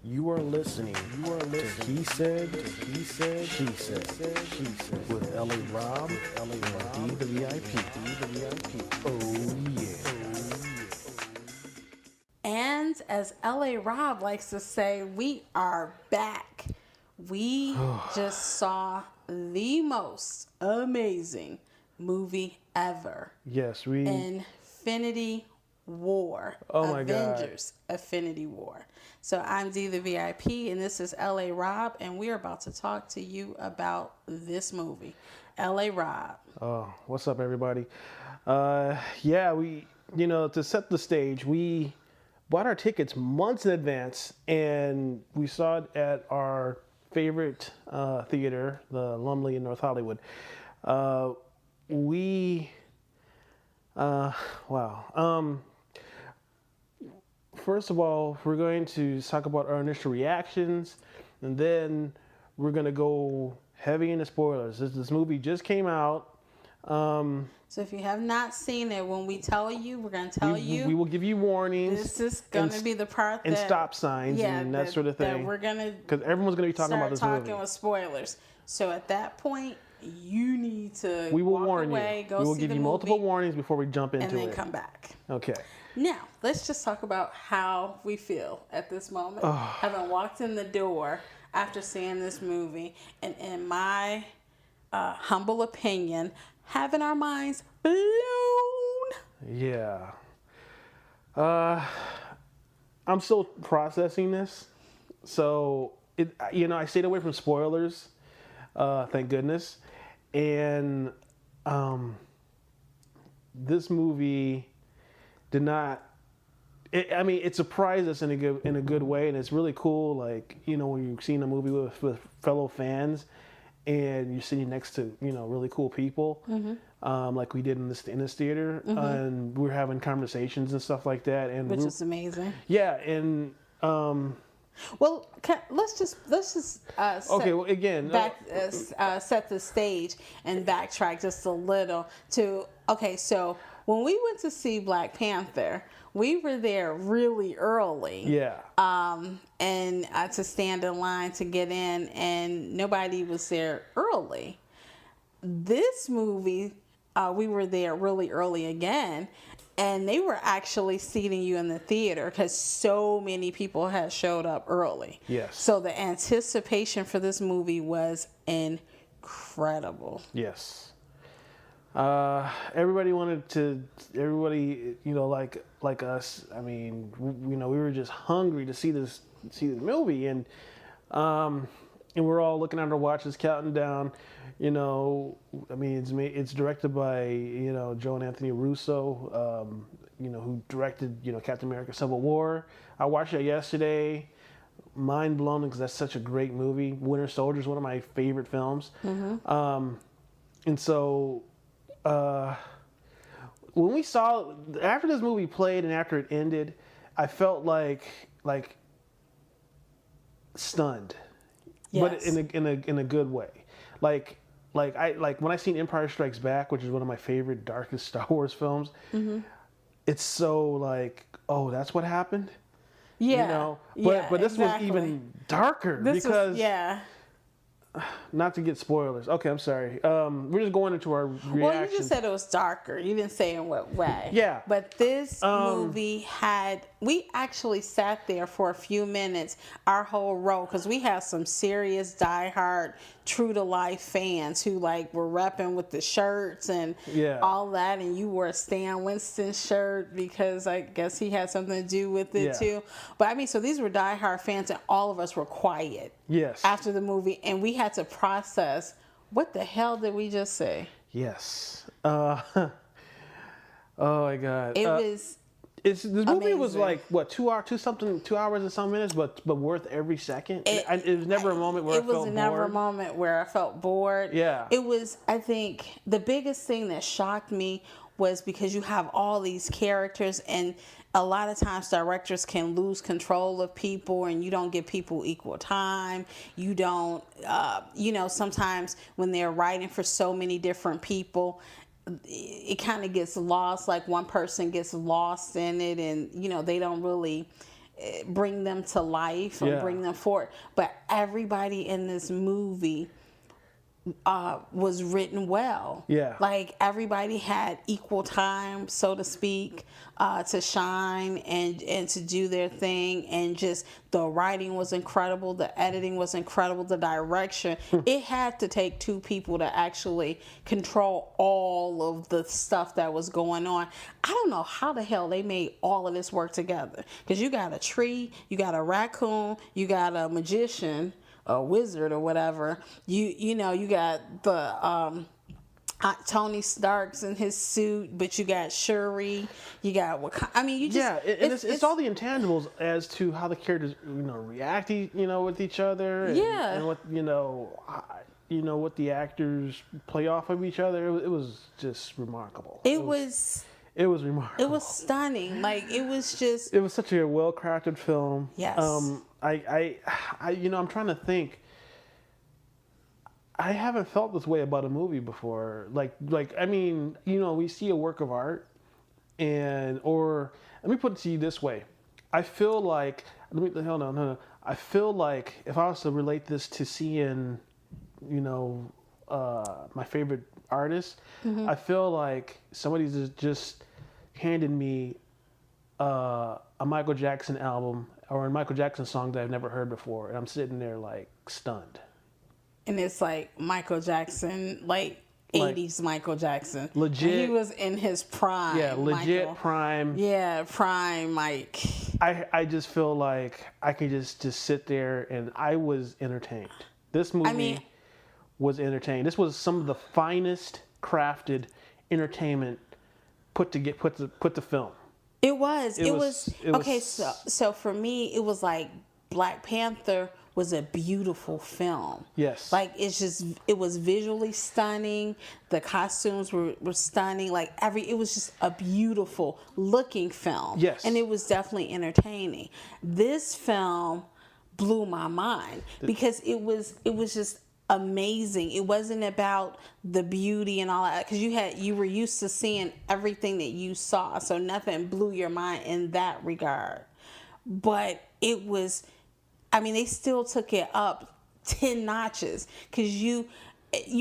You are listening to He Said, She Said with L.A. Rob, and D the VIP. Oh yeah. And as L.A. Rob likes to say, we are back. We just saw the most amazing movie ever. Yes, Infinity War. Oh my Avengers Infinity War. So I'm D the VIP and this is LA Rob and we're about to talk to you about this movie. LA Rob. Oh, what's up everybody? To set the stage, we bought our tickets months in advance and we saw it at our favorite theater, the Lumley in North Hollywood. First of all, we're going to talk about our initial reactions, and then we're going to go heavy into spoilers. This movie just came out. So if you have not seen it, when we tell you, we're going to tell you. We will give you warnings. This is going to be the part that... And stop signs and that sort of thing. That we're going to... Because everyone's going to be talking about this movie. Start talking with spoilers. So at that point, you need to we will walk warn away, you. go we will see give the you movie, multiple warnings before we jump into it. and then come back. Okay. Now, let's just talk about how we feel at this moment. Having walked in the door after seeing this movie, and in my humble opinion, having our minds blown. Yeah. I'm still processing this. So, I stayed away from spoilers, thank goodness. And this movie did not. It surprised us in a good way, and it's really cool. Like when you're seeing a movie with fellow fans, and you're sitting next to really cool people, like we did in this theater, and we're having conversations and stuff like that, and which is amazing. Yeah, and well, let's just set the stage and backtrack just a little to so when we went to see Black Panther, we were there really early. Yeah. And to stand in line to get in, and nobody was there early. This movie, we were there really early again. And they were actually seating you in the theater because so many people had showed up early. Yes. So the anticipation for this movie was incredible. Yes. Everybody, like us. I mean, we were just hungry to see this movie, and we're all looking at our watches, counting down. It's directed by Joe and Anthony Russo, who directed Captain America: Civil War. I watched it yesterday. Mind blown because that's such a great movie. Winter Soldier is one of my favorite films. And so when we saw after this movie played and after it ended, I felt like stunned, yes. But in a good way. Like when I seen Empire Strikes Back, which is one of my favorite darkest Star Wars films. It's so like, oh, that's what happened. Yeah. But this exactly. was even darker because. Not to get spoilers. Okay, I'm sorry. We're just going into our reaction. Well, you just said it was darker. You didn't say in what way. Yeah. But this movie we actually sat there for a few minutes, our whole row, because we had some serious diehard, true-to-life fans who were repping with the shirts and all that, and you wore a Stan Winston shirt because I guess he had something to do with it too. But so these were diehard fans, and all of us were quiet. Yes. After the movie, and we had to process, what the hell did we just say? Yes. Oh my God. It was. This movie amazing. was like what 2 hours and some minutes, but worth every second. It was never a moment where I felt bored. It was never a moment where I felt bored. Yeah. It was. I think the biggest thing that shocked me was because you have all these characters, and a lot of times directors can lose control of people, and you don't give people equal time. You don't. Sometimes when they're writing for so many different people, it kind of gets lost. Like one person gets lost in it, and they don't really bring them to life or bring them forward. But everybody in this movie was written well. Yeah. Like everybody had equal time, so to speak, to shine and to do their thing. And just the writing was incredible. The editing was incredible. The direction. It had to take two people to actually control all of the stuff that was going on. I don't know how the hell they made all of this work together. Because you got a tree, you got a raccoon, you got a magician, a wizard or whatever. You know, you got the Tony Stark's in his suit, but you got Shuri, you got I mean, you just it's all the intangibles as to how the characters react with each other, and what what the actors play off of each other. It was just remarkable. It was remarkable. It was stunning. Like it was such a well-crafted film. Yes. I'm trying to think. I haven't felt this way about a movie before. I mean, we see a work of art, or let me put it to you this way. I feel like I feel like if I was to relate this to seeing, my favorite artist, I feel like somebody's just handed me a Michael Jackson album or a Michael Jackson song that I've never heard before, and I'm sitting there like stunned. And it's like Michael Jackson, like 80s Michael Jackson. Legit. He was in his prime. Yeah, legit Michael. prime. Yeah, prime Mike. I just feel like I can just sit there, and I was entertained. This movie was entertained. This was some of the finest crafted entertainment put to film. It was okay. So for me, it was like Black Panther was a beautiful film. Yes. Like it was visually stunning. The costumes were stunning. Like it was just a beautiful looking film. Yes. And it was definitely entertaining. This film blew my mind because it was just amazing. It wasn't about the beauty and all that, because you were used to seeing everything that you saw, so nothing blew your mind in that regard. But it was, I mean, they still took it up 10 notches, because you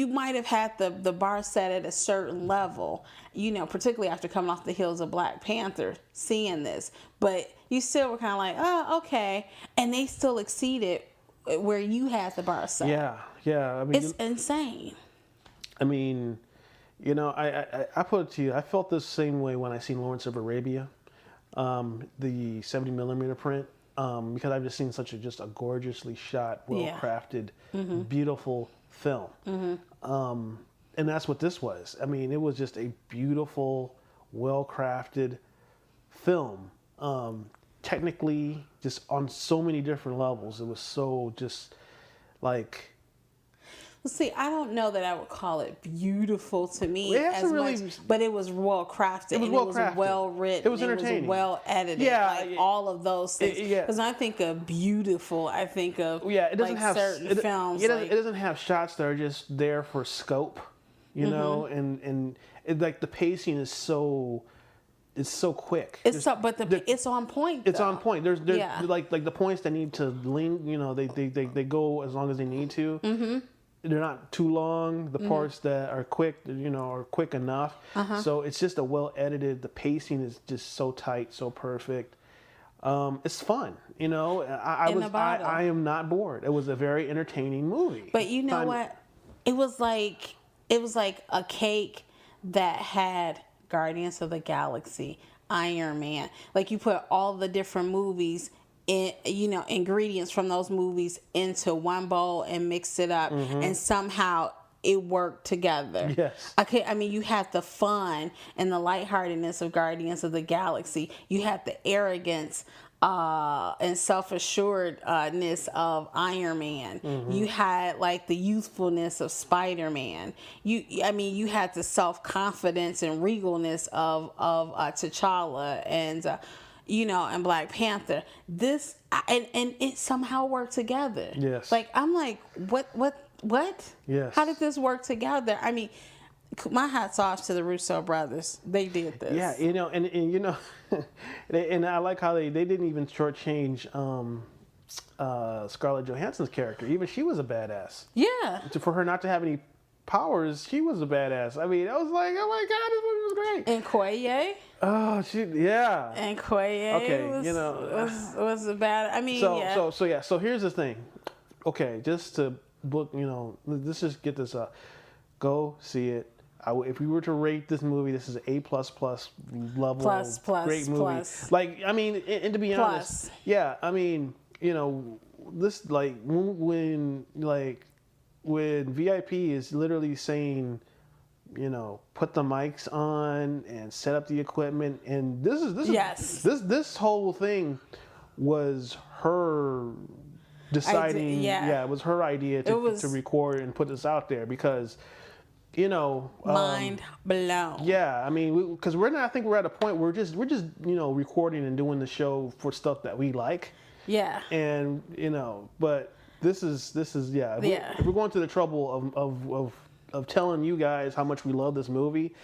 might have had the bar set at a certain level, particularly after coming off the heels of Black Panther, seeing this, but you still were kind of like, oh, okay, and they still exceeded where you had the bar set. Yeah. I mean, it's insane. I mean, I put it to you. I felt the same way when I seen Lawrence of Arabia, the 70mm print, because I've just seen such a gorgeously shot, well-crafted, beautiful film. And that's what this was. I mean, it was just a beautiful, well-crafted film. Technically, just on so many different levels. It was so just like... Well, see, I don't know that I would call it beautiful to me much, but it was well crafted. It was well written. It was entertaining. It was well edited. Yeah, all of those things. Because I think of beautiful, I think of it doesn't have certain films. It doesn't have shots that are just there for scope, and like the pacing is so. It's so quick. It's on point. It's on point. There's like the points that need to lean. They go as long as they need to. Mm-hmm. They're not too long. The parts that are quick, are quick enough. So it's just a well edited. The pacing is just so tight, so perfect. It's fun. I am not bored. It was a very entertaining movie. But you know what? It was like a cake that had Guardians of the Galaxy, Iron Man. Like you put all the different movies in, ingredients from those movies into one bowl and mix it up, and somehow it worked together. Yes. Okay, I mean, you had the fun and the lightheartedness of Guardians of the Galaxy. You had the arrogance and self-assuredness of Iron Man. You had like the youthfulness of Spider-Man. You had the self-confidence and regalness of T'Challa and and Black Panther. This and it somehow worked together. Yes. Like I'm like, what? Yes. How did this work together? I mean, my hat's off to the Russo brothers. They did this. Yeah, and and I like how they didn't even shortchange Scarlett Johansson's character. Even she was a badass. Yeah. For her not to have any powers, she was a badass. I mean, I was like, oh my god, this movie was great. And Koye. Oh, yeah. And Koye Okay, was a bad. I mean, So here's the thing. Okay, just to book, let's just get this up. Go see it. If we were to rate this movie, this is an A++ level. Plus, great movie. plus. Like, I mean, and to be honest, yeah, I mean, this like when VIP is literally saying, put the mics on and set up the equipment, and this whole thing was her deciding. It was her idea to record and put this out there because, mind blown. Yeah, I mean, because I think we're at a point where we're just recording and doing the show for stuff that we like. Yeah. And but this is If we're going to the trouble of telling you guys how much we love this movie,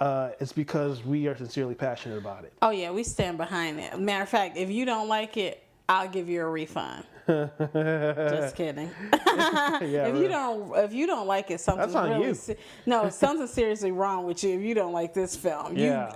it's because we are sincerely passionate about it. Oh yeah, we stand behind it. Matter of fact, if you don't like it, I'll give you a refund. Just kidding. If you don't like it, something's that's on you. Something's seriously wrong with you if you don't like this film. Yeah.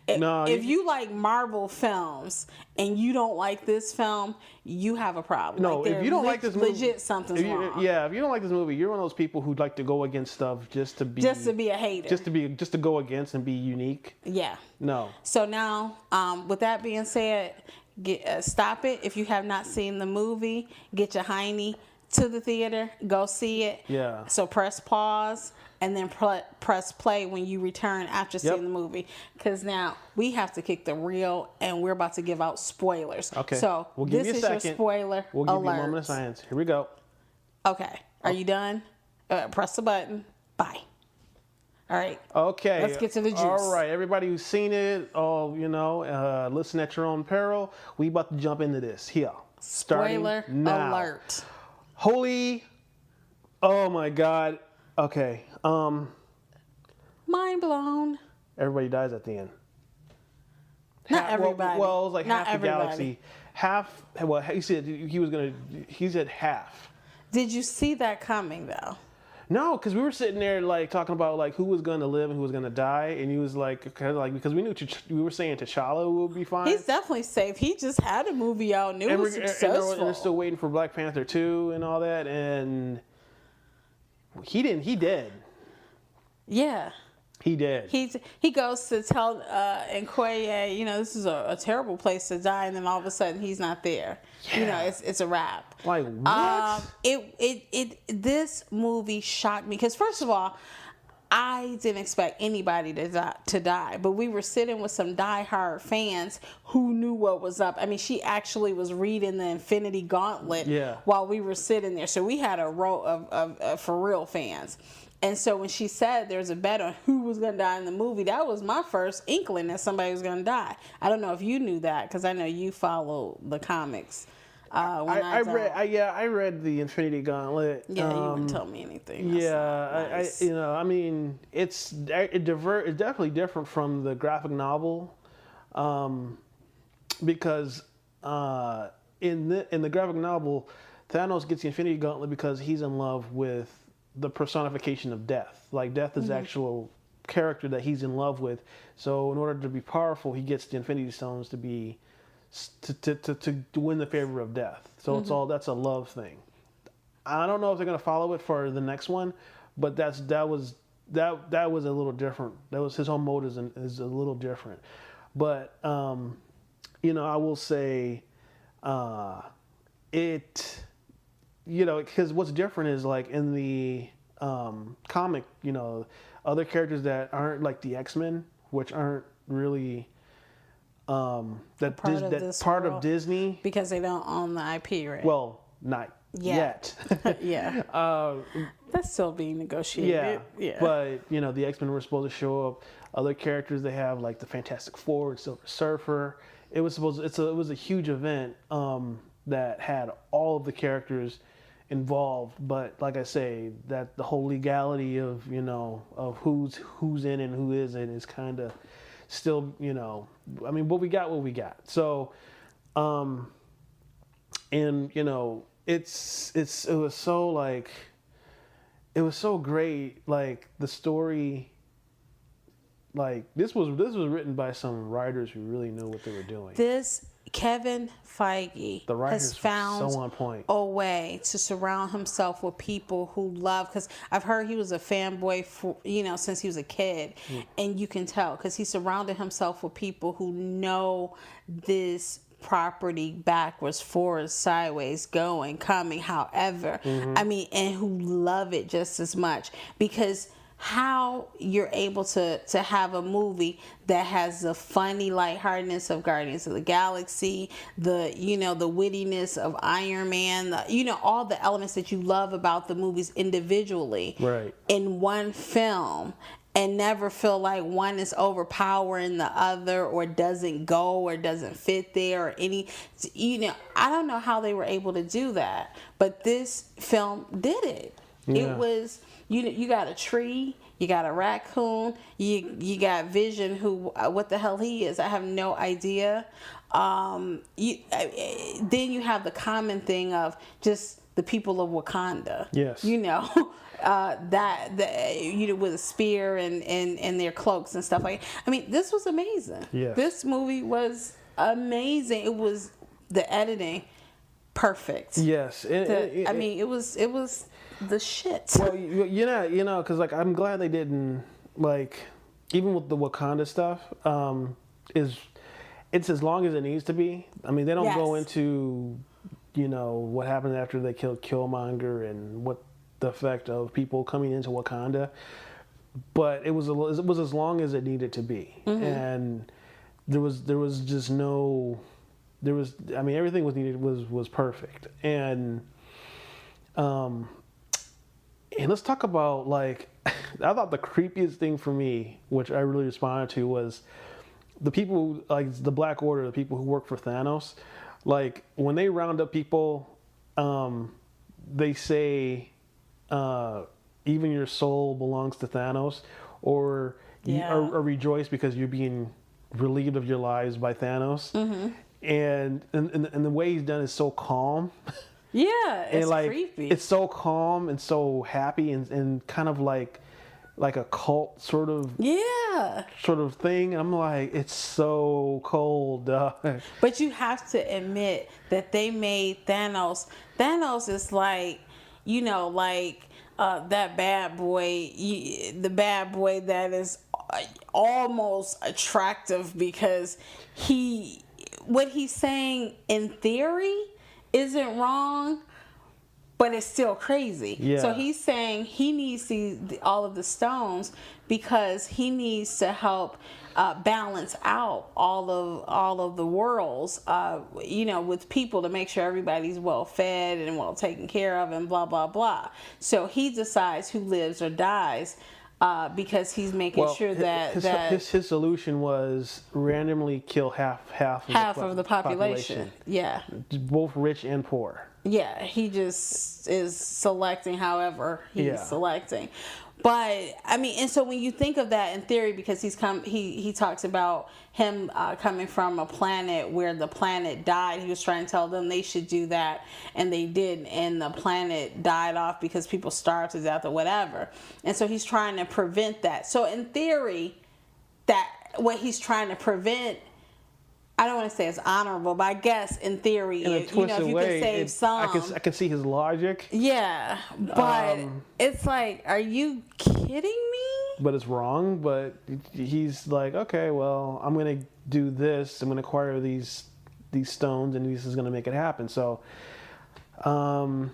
If you like Marvel films and you don't like this film, you have a problem. No, if you don't like this movie, legit something's wrong. Yeah, if you don't like this movie, you're one of those people who like to go against stuff just to be a hater, just to go against and be unique. Yeah. No. So now, with that being said. Stop it if you have not seen the movie. Get your hiney to the theater. Go see it. Yeah. So press pause and then press play when you return after seeing the movie. Because now we have to kick the reel and we're about to give out spoilers. Okay. So we'll give you a second. Your spoiler We'll give alert. you a moment of silence. Here we go. Okay. Are you done? Press the button. Bye. All right. Okay. Let's get to the juice. All right. Everybody who's seen it, listen at your own peril. We about to jump into this here. Spoiler alert. Holy. Oh my God. Okay. Mind blown. Everybody dies at the end. Not everybody. Well, it was like Not half everybody. the galaxy. Half. Well, he said he said half. Did you see that coming though? No, because we were sitting there like talking about like who was going to live and who was going to die, and he was like, kind of like because we knew we were saying T'Challa would be fine. He's definitely safe. He just had a movie out and it was successful. And we're still waiting for Black Panther 2 and all that, and he didn't. He dead. Yeah. He did. He goes to tell Nkoye, this is a terrible place to die, and then all of a sudden he's not there. Yeah. It's a wrap. Like what? This movie shocked me because first of all, I didn't expect anybody to die, but we were sitting with some diehard fans who knew what was up. I mean, she actually was reading the Infinity Gauntlet while we were sitting there, so we had a row of for real fans. And so when she said there's a bet on who was going to die in the movie, that was my first inkling that somebody was going to die. I don't know if you knew that because I know you follow the comics. I read the Infinity Gauntlet. Yeah, you wouldn't tell me anything. That's nice. I mean, it's definitely different from the graphic novel, because in the graphic novel, Thanos gets the Infinity Gauntlet because he's in love with the personification of death. Like death is the actual character that he's in love with. So in order to be powerful, he gets the Infinity Stones to be to win the favor of death. So that's a love thing. I don't know if they're gonna follow it for the next one, but that was a little different. That was his whole mode is a little different. But I will say it. Because what's different is like in the comic, other characters that aren't like the X-Men, which aren't really part of Disney because they don't own the IP, right? Well, not yet. Yeah. That's still being negotiated. Yeah. But the X-Men were supposed to show up. Other characters they have like the Fantastic Four, Silver Surfer. It was a huge event that had all of the characters involved. But like I say, that the whole legality of of who's in and who isn't is kind of still I mean, what we got. So, and it was so like it was so great. Like the story. Like this was written by some writers who really knew what they were doing. This Kevin Feige has found so on point. A way to surround himself with people who love. Because I've heard he was a fanboy for since he was a kid, and you can tell because he surrounded himself with people who know this property backwards, forwards, sideways, going, coming, however. I mean, and who love it just as much because. How you're able to have a movie that has the funny lightheartedness of Guardians of the Galaxy, the the wittiness of Iron Man, all the elements that you love about the movies individually, right, in one film, and never feel like one is overpowering the other or doesn't go or doesn't fit there or any I don't know how they were able to do that, but this film did it. It was you got a tree, you got a raccoon, you got Vision, who what the hell he is, I have no idea. Then you have the common thing of just the people of Wakanda. Yes. That with a spear and their cloaks and stuff like that. I mean, this was amazing. Yes. This movie was amazing. It was the editing perfect. Yes. It was the shit. Well, because like I'm glad they didn't like even with the Wakanda stuff. It's as long as it needs to be. I mean, they don't go into what happened after they killed Killmonger and what the effect of people coming into Wakanda. But it was as long as it needed to be, and there was just no. I mean, everything was needed was perfect, and let's talk about like I thought the creepiest thing for me, which I really responded to, was the people like the Black Order, the people who work for Thanos. Like when they round up people, they say, "Even your soul belongs to Thanos," or rejoice because you're being relieved of your lives by Thanos. And the way he's done is so calm. Yeah, it's like, creepy. It's so calm and so happy and kind of like a cult sort of thing. I'm like, it's so cold. But you have to admit that they made Thanos. Thanos is like, that bad boy, the bad boy that is almost attractive because what he's saying in theory isn't wrong, but it's still crazy. Yeah. So he's saying he needs all of the stones because he needs to help balance out all of the worlds, with people to make sure everybody's well fed and well taken care of and blah blah blah. So he decides who lives or dies. Because he's making sure that his solution was randomly kill half of the population. Yeah, both rich and poor. Yeah, he just is selecting however he's selecting. But I mean, and so when you think of that in theory, because he talks about him coming from a planet where the planet died. He was trying to tell them they should do that, and they did, and the planet died off because people starved to death or whatever. And so he's trying to prevent that. So in theory, that what he's trying to prevent, I don't want to say it's honorable, but I guess in theory, if you can save some. I can see his logic. Yeah, but it's like, are you kidding me? But it's wrong. But he's like, okay, well, I'm going to do this. I'm going to acquire these stones, and this is going to make it happen. So, and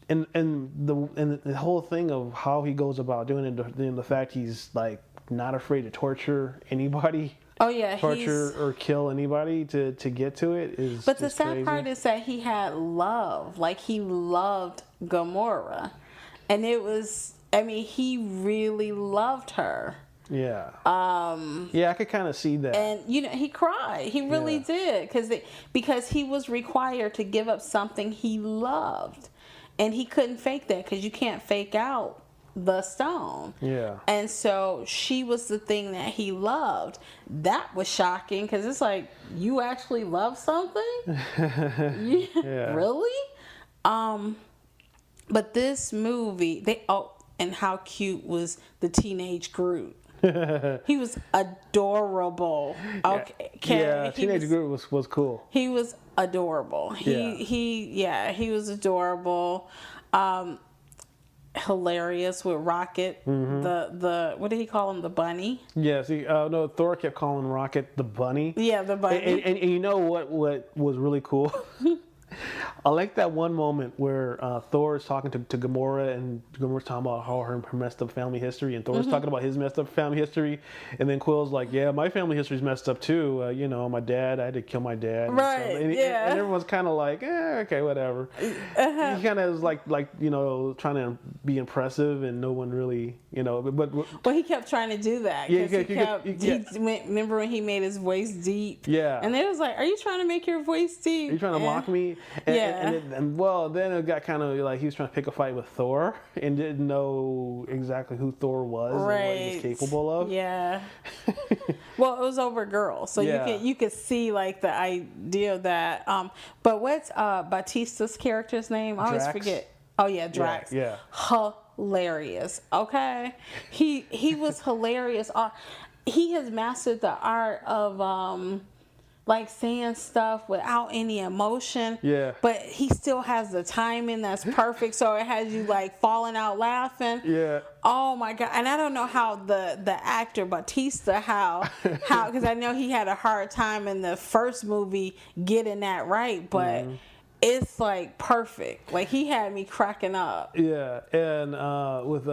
the whole thing of how he goes about doing it, the fact he's like not afraid to torture anybody. Oh yeah, torture or kill anybody to get to it is. But the sad part is that he had love, like he loved Gamora, and it was. I mean, he really loved her. Yeah. Yeah, I could kind of see that. And he cried. He really did because he was required to give up something he loved. and he couldn't fake that because you can't fake out the stone. Yeah. And so she was the thing that he loved. That was shocking because it's like, you actually love something? Yeah. Really? But this movie, and how cute was the teenage Groot? He was adorable. Okay. Yeah, teenage Groot was cool. He was adorable. He was adorable. Hilarious with Rocket. The what did he call him? The bunny? Yeah, see, no, Thor kept calling Rocket the bunny. Yeah, the bunny. And you know what was really cool? I like that one moment where Thor is talking to Gamora, and Gamora's talking about her messed up family history, and Thor's talking about his messed up family history, and then Quill's like, yeah, my family history's messed up too. You know, my dad, I had to kill my dad. Right, and yeah. and everyone's kind of like, okay, whatever. He kind of is like, you know, trying to be impressive, and no one really, you know, but well, he kept trying to do that. Remember when he made his voice deep? Yeah. And they was like, are you trying to make your voice deep? Are you trying to mock me? And well, then it got kind of like he was trying to pick a fight with Thor and didn't know exactly who Thor was and what he was capable of. Yeah. Well, it was over girls, so you could see like the idea of that. But what's Batista's character's name? I always forget. Oh yeah, Drax. Yeah. Hilarious. Okay, he was hilarious. He has mastered the art of like saying stuff without any emotion. Yeah. But he still has the timing that's perfect, so it has you like falling out laughing. Yeah. Oh my God. And I don't know how the actor Batista, how because I know he had a hard time in the first movie getting that right, but it's like perfect. Like he had me cracking up. Yeah. And with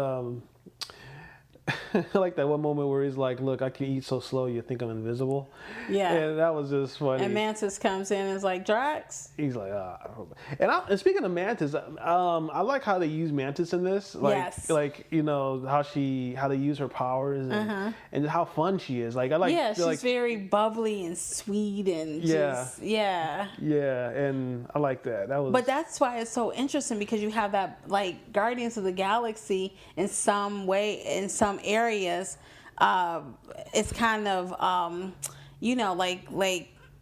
I like that one moment where he's like, look, I can eat so slow you think I'm invisible. Yeah. And that was just funny. And Mantis comes in and is like, Drax? He's like, and speaking of Mantis, I like how they use Mantis in this. Like, yes. Like, you know, how they use her powers and how fun she is. Like, I like. Yeah, she's like, very bubbly and sweet and just, yeah. Yeah, and I like that. But that's why it's so interesting because you have that, like, Guardians of the Galaxy in some way, in some areas, it's kind of, you know, like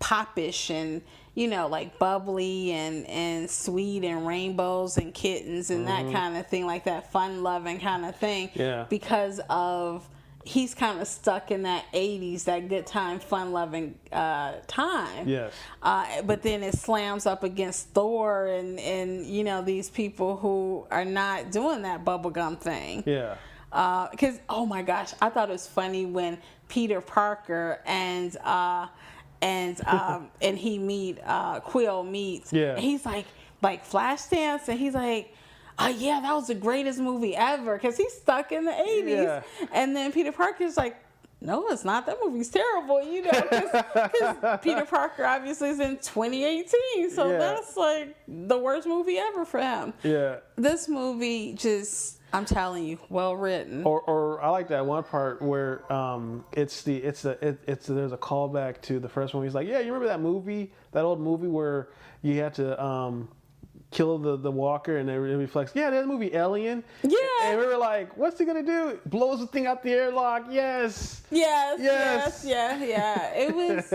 popish and, you know, like bubbly and sweet and rainbows and kittens and that kind of thing, like that fun-loving kind of thing. Yeah. Because of he's kind of stuck in that 80s, that good time, fun-loving time. Yes. But then it slams up against Thor and you know, these people who are not doing that bubblegum thing. Yeah. Because, oh my gosh, I thought it was funny when Peter Parker and he Quill meets. Yeah. And he's like Flashdance, and he's like, oh yeah, that was the greatest movie ever, because he's stuck in the 80s. Yeah. And then Peter Parker's like, no, it's not. That movie's terrible, you know, because Peter Parker obviously is in 2018, so that's like the worst movie ever for him. Yeah. This movie just, I'm telling you, well written. Or I like that one part where there's a callback to the first one. He's like, yeah, you remember that movie, that old movie where you had to kill the walker and it reflects. Yeah, that movie Alien. Yeah. And we were like, what's he gonna do? Blows the thing out the airlock. Yes. Yes. Yeah. It was.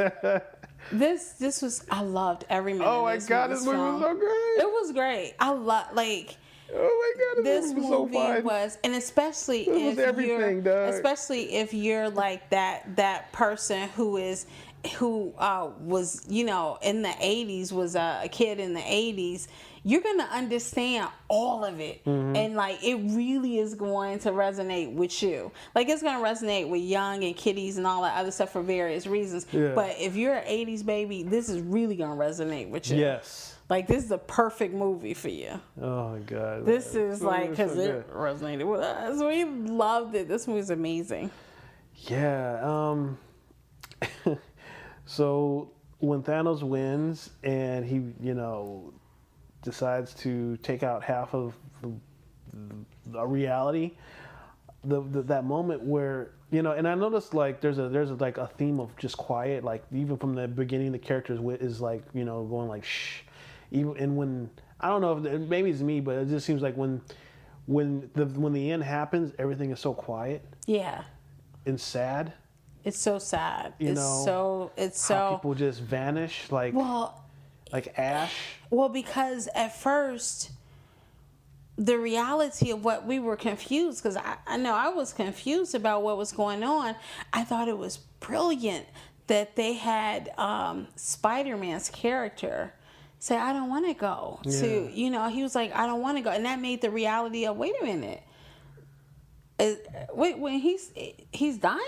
This was. I loved every minute. Oh my God, this movie was so great. It was great. I love Oh my God, this movie was so fun. And especially if you're like that person who was, you know, in the 80s, was a kid in the 80s, you're going to understand all of it. And like, it really is going to resonate with you. Like, it's going to resonate with young and kiddies and all that other stuff for various reasons. Yeah. But if you're an 80s baby, this is really going to resonate with you. Yes. Like, this is the perfect movie for you. Oh my God. This is like, because it resonated with us. We loved it. This movie's amazing. Yeah. So when Thanos wins and he, you know, decides to take out half of the reality, that moment where, you know, and I noticed like there's like a theme of just quiet, like even from the beginning the characters is like, you know, going like shh, even and when I don't know if maybe it's me, but it just seems like when the end happens, everything is so quiet. Yeah. And sad. It's so sad. It's so people just vanish like ash. Well, because at first the reality of what we were confused, because I know I was confused about what was going on. I thought it was brilliant that they had Spider-Man's character say, I don't want to go to, he was like, I don't want to go. And that made the reality of, wait a minute. Wait, when he's dying?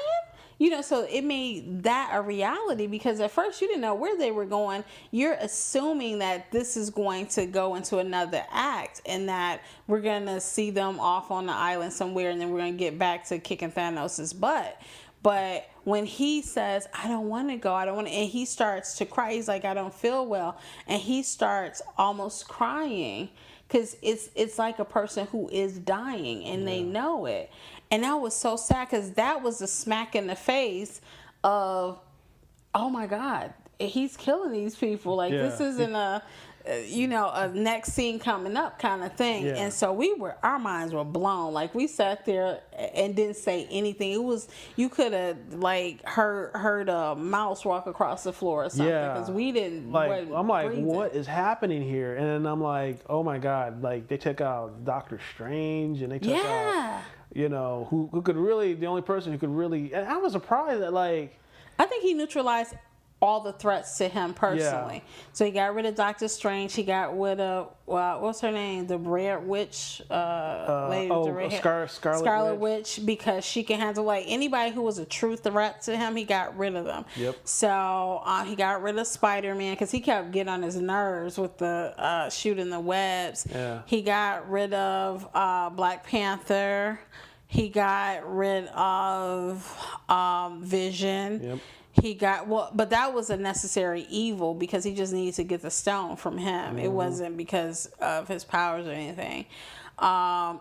So it made that a reality, because at first you didn't know where they were going. You're assuming that this is going to go into another act and that we're going to see them off on the island somewhere and then we're going to get back to kicking Thanos' butt. But when he says, I don't want to go, and he starts to cry, he's like, I don't feel well. And he starts almost crying because it's like a person who is dying and they know it. And that was so sad, because that was a smack in the face of, oh my God, he's killing these people. Like, this isn't a next scene coming up kind of thing. Yeah. And so our minds were blown. Like, we sat there and didn't say anything. It was, you could have like heard a mouse walk across the floor or something, because we didn't. Like, I'm like, what is happening here? And then I'm like, oh my God, like they took out Doctor Strange and they took out, who could really, the only person who could really, and I was surprised that I think he neutralized all the threats to him personally. Yeah. So he got rid of Doctor Strange. He got rid of what's her name, the Red Witch, lady, Scarlet Witch, because she can handle anybody who was a true threat to him. He got rid of them. Yep. So he got rid of Spider-Man, because he kept getting on his nerves with the shooting the webs. Yeah. He got rid of Black Panther. He got rid of Vision. Yep. He got, but that was a necessary evil, because he just needed to get the stone from him. Mm-hmm. It wasn't because of his powers or anything.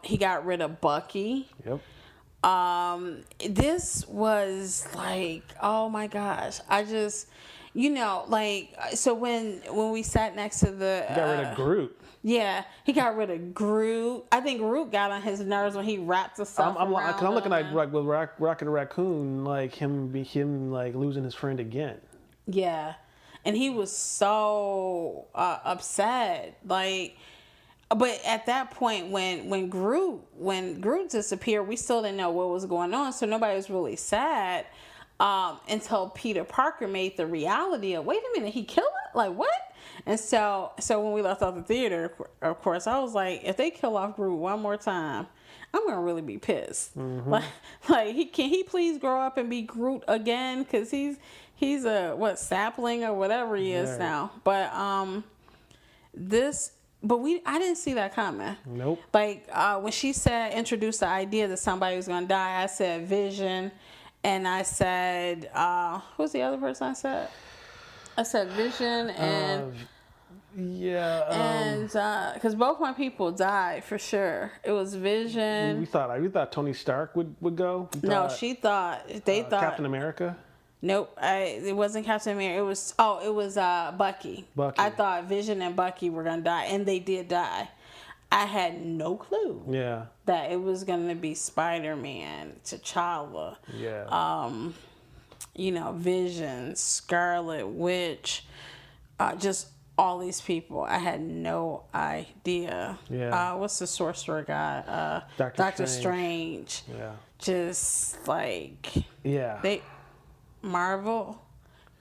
He got rid of Bucky. Yep. This was like, oh my gosh. I just, so when we sat next to the... He got rid of Groot. Yeah, he got rid of Groot. I think Groot got on his nerves when he wrapped the stuff I'm looking at with Rocket Raccoon, like him losing his friend again. Yeah, and he was so upset. But at that point, when Groot disappeared, we still didn't know what was going on, so nobody was really sad until Peter Parker made the reality of, wait a minute, he killed her? Like, what? And so when we left out the theater, of course, I was like, if they kill off Groot one more time, I'm gonna really be pissed. Mm-hmm. Can he please grow up and be Groot again? Because he's a sapling or whatever he is now. But I didn't see that coming. Nope. When she introduced the idea that somebody was gonna die, I said Vision, and I said who's the other person I said? I said Vision and because both my people died for sure. It was Vision. We thought Tony Stark would go. They thought Captain America. Nope, it wasn't Captain America. It was Bucky. I thought Vision and Bucky were gonna die, and they did die. I had no clue. Yeah. That it was gonna be Spider-Man, T'Challa. Yeah. Vision, Scarlet Witch, just all these people. I had no idea. Yeah. What's the sorcerer guy? Doctor Strange. Yeah. Just yeah. Marvel,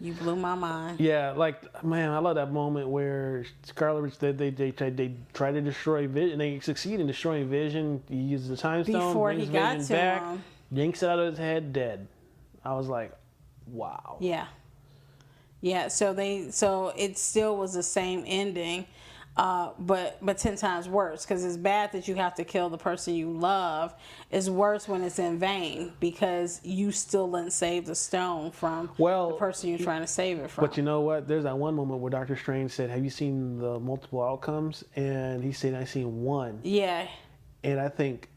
you blew my mind. Yeah, I love that moment where Scarlet Witch, they try to destroy Vision, and they succeed in destroying Vision. He uses the time stone, before he got to him, yanks it out of his head, dead. I was like, wow. Yeah. So it still was the same ending, but 10 times worse, because it's bad that you have to kill the person you love. It's worse when it's in vain, because you still didn't save the stone from the person you're trying to save it from. But you know what? There's that one moment where Doctor Strange said, "Have you seen the multiple outcomes?" And he said, "I've seen one." Yeah. And I think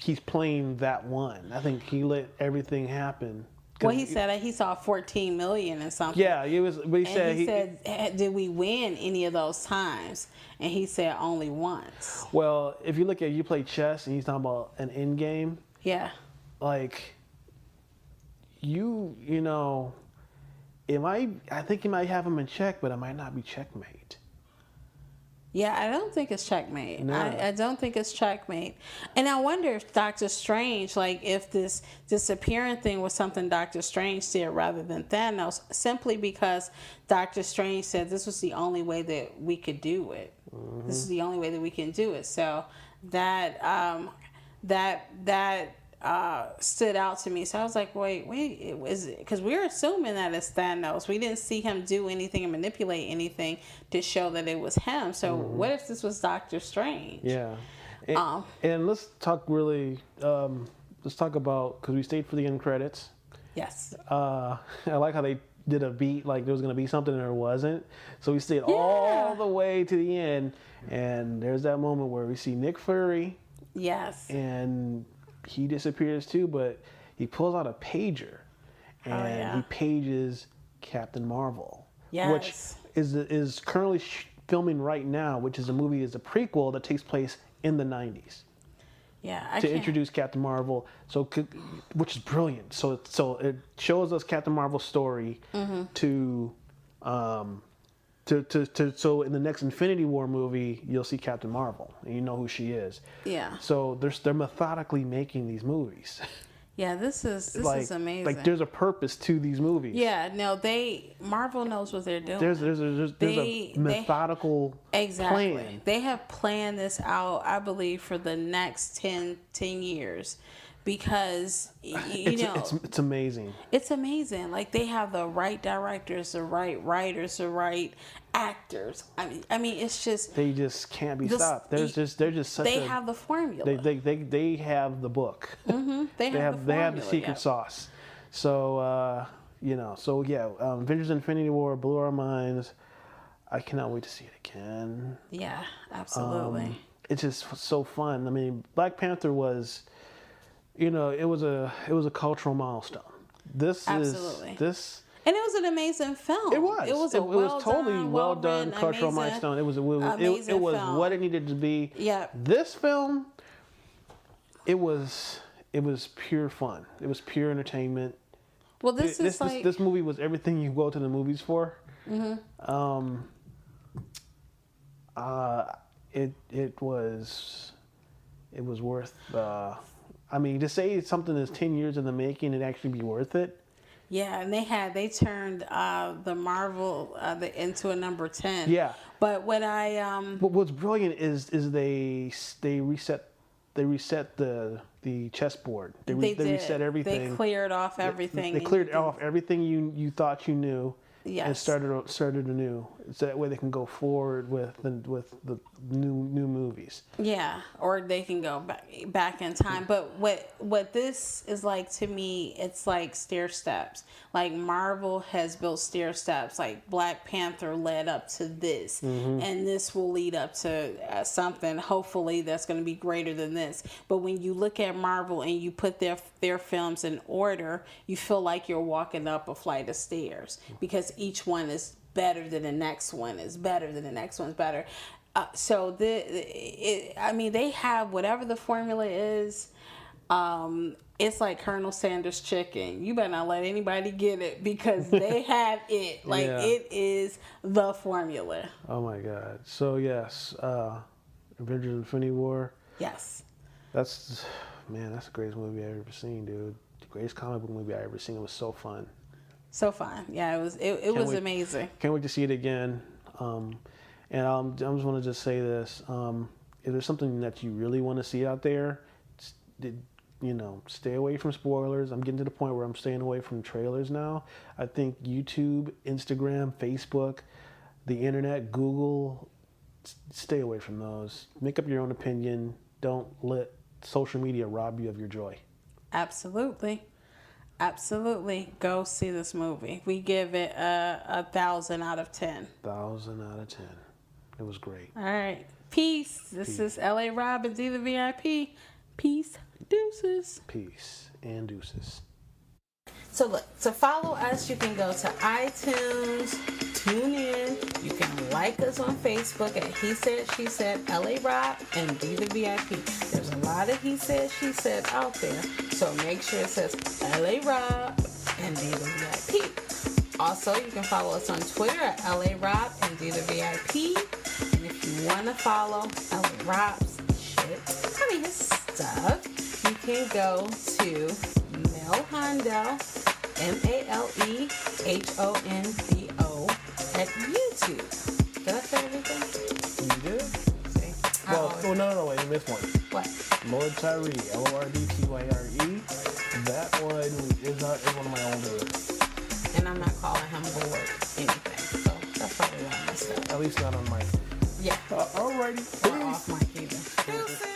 he's playing that one. I think he let everything happen. Well, he said that he saw 14 million and something. Yeah, it was. But he said, did we win any of those times? And he said only once. Well, if you look at you play chess and he's talking about an end game. Yeah. Like, you know, I think you might have him in check, but it might not be checkmate. Yeah, I don't think it's checkmate. No. I don't think it's checkmate. And I wonder if Doctor Strange, like if this disappearing thing was something Doctor Strange did rather than Thanos, simply because Doctor Strange said this was the only way that we could do it. Mm-hmm. This is the only way that we can do it. So that stood out to me. So I was like, wait, is it? Because we were assuming that it's Thanos. We didn't see him do anything and manipulate anything to show that it was him. So what if this was Doctor Strange? Yeah. And let's talk really, let's talk about, because we stayed for the end credits. Yes. I like how they did a beat like there was going to be something and there wasn't. So we stayed all the way to the end. And there's that moment where we see Nick Fury. Yes. And he disappears too, but he pulls out a pager and he pages Captain Marvel, which is currently filming right now, which is a movie, is a prequel that takes place in the 90s. Yeah, to introduce Captain Marvel, which is brilliant. So it shows us Captain Marvel's story so in the next Infinity War movie, you'll see Captain Marvel, and you know who she is. Yeah. So they're methodically making these movies. Yeah, this is amazing. Like there's a purpose to these movies. Yeah, no, Marvel knows what they're doing. There's a methodical plan. They have planned this out, I believe, for the next 10 years. Because it's amazing. It's amazing. Like they have the right directors, the right writers, the right actors. I mean, it's just they just can't be stopped. They're just such. They have the formula. They have the book. Mm-hmm. They have the secret sauce. So Avengers Infinity War blew our minds. I cannot wait to see it again. Yeah, absolutely. It's just so fun. I mean, Black Panther was. It was a cultural milestone. Absolutely. This, and it was an amazing film. It was. It was totally well done cultural milestone. It was what it needed to be. Yeah. This film, it was pure fun. It was pure entertainment. Well, this movie was everything you go to the movies for. Mm-hmm. It was worth. I mean, to say something that's 10 years in the making, it actually be worth it. Yeah, and they turned the Marvel into a number 10. Yeah. But But what's brilliant is they reset the chessboard. They reset everything. They cleared off everything. They cleared off everything you thought you knew. Yes. And started anew, so that way they can go forward with the new movies. Yeah, or they can go back in time. But what this is like to me, it's like stair steps. Like Marvel has built stair steps. Like Black Panther led up to this, and this will lead up to something. Hopefully, that's going to be greater than this. But when you look at Marvel and you put their films in order, you feel like you're walking up a flight of stairs because each one is better than the next one is better than the next one's better. So they have whatever the formula is. It's like Colonel Sanders chicken. You better not let anybody get it because they have it. Like it is the formula. Oh my God! So yes, Avengers Infinity War. Yes. That's the greatest movie I've ever seen, dude. The greatest comic book movie I've ever seen. It was so fun. So fun. Yeah, it was amazing. Can't wait to see it again. And I just want to just say this. If there's something that you really want to see out there, stay away from spoilers. I'm getting to the point where I'm staying away from trailers now. I think YouTube, Instagram, Facebook, the internet, Google, stay away from those. Make up your own opinion. Don't let social media rob you of your joy. Absolutely. Go see this movie. We give it 1,000 out of 10. 1,000 out of 10. It was great. All right. Peace. This is L.A. Robbins, the VIP. Peace. Deuces. Peace and deuces. So look, to follow us, you can go to iTunes, tune in. You can like us on Facebook at He Said, She Said, LA Rob, and Be the VIP. There's a lot of He Said, She Said out there. So make sure it says LA Rob and Be the VIP. Also, you can follow us on Twitter at LA Rob and Be the VIP. And if you want to follow LA Rob's his stuff, you can go to Mel Hondo, MALEHONDO at YouTube. Did I say everything? You did? See? No, wait, you missed one. What? Lord Tyree, LORDTYRE. That one is one of my older. And I'm not calling him Lord anything, so that's probably why I messed up. At least not on mic. Yeah. Alrighty. Or off mic either.